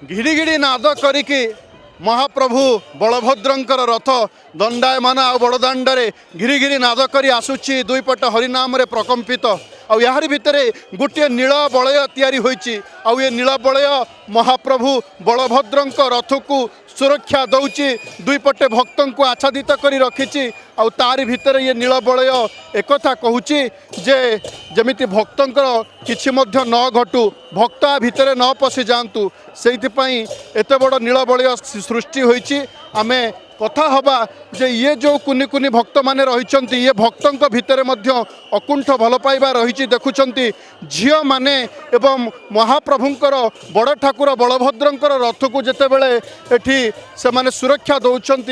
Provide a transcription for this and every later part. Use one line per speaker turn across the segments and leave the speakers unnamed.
घिड़ी घिड़ी नाद करिकी महाप्रभु बलभद्रंकर रथ दंडायमान आ बड़दाण्डे घिरी घिरी नाद करी आसुची दुईपट हरिनाम रे प्रकम्पित आउ यार भितर गोटे नील बलय तैयारी होईची आउ ये नील बलय महाप्रभु बलभद्रंक रथ को सुरक्षा दौची दुईपटे भक्तों को आच्छादित करी रखिची आउ तारि भितर ये नील बलय एकथा कहूची जे जमिति भक्तंकर किछि मध्य न घटू भक्त भितर न पशि जातु से एत बड़ नील बलय सृष्टि होईची आमे कथा हवा जे ये जो कुनि कुनि भक्त माने रहिचंती ये भक्तों भितर मध्य अकुंठ भल पाइबा रही देखुंती झियो माने एवं महाप्रभुंकर बड़ ठाकुर बलभद्रंकर रथ को जेतेबेले एठी से माने सुरक्षा दौरान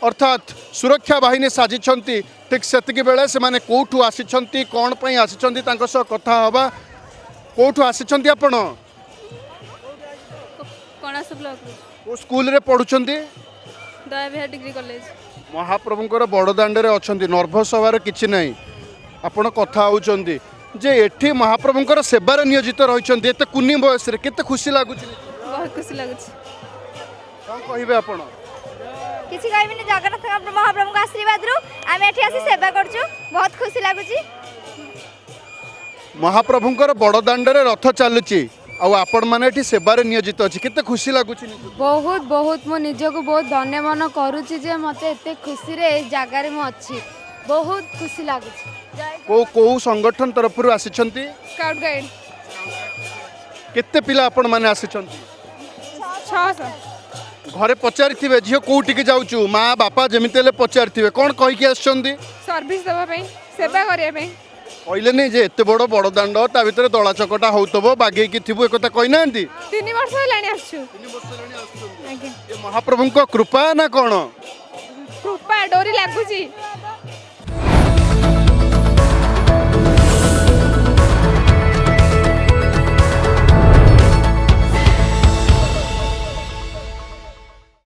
अर्थात सुरक्षा बाहिनी साजिछंती ठीक सेतिकी बेले से माने कोठू आसिछंती कोन पई आसिछंती तांको सह कथा हवा कोठू आसिछंती आपण
कणास ब्लॉक
को स्कूल रे पढुछंती
दयाविहार डिग्री कॉलेज
महाप्रभुंकर बड़दाण्डे अच्छा नर्भस हबार किसी ना आपण कथा होउचंदी जे एठी महाप्रभुंकर सेवार नियोजित रहिचंदी एते कुनी बयस रे केते खुशी लागुच
बहुत खुशी लगुच
कोन कहिबे आपण
किसी कहबिनी जगन्नाथ महाप्रभु का आशीर्वाद रु आमे एठी आसी सेवा करछु बहुत खुशी लागुची
महाप्रभुंकर बड़दाण्डे रथ चलुची आउ आपण माने एठी सेवार नियोजित अछि केते खुशी लागुच
बहुत बहुत मो निज को बहुत धन्य मन करूची जे मते एते खुशी रे जगह रे मो अछि बहुत खुशी लागुची
को संगठन तरफ रु आसिछंती
स्काउट गाइड
केते पिला आपण माने आसिछंती
600
घरे पचारिथिबे झियो कोउटी के जाउचु माँ बापा जेमिते ले पचारिथिबे कोन कहि के आछंती
सर्विस देबा पई सेवा करिया पई
कहले नहीं जे एते बड़ बड़दाण्ड ता भितर दला चकटा होतबो बागेकी थिबो एकता कहि नांती
3 वर्ष हेलाणी आछू
ये महाप्रभुंको कृपा ना कौन
कृपा डोरी लागुची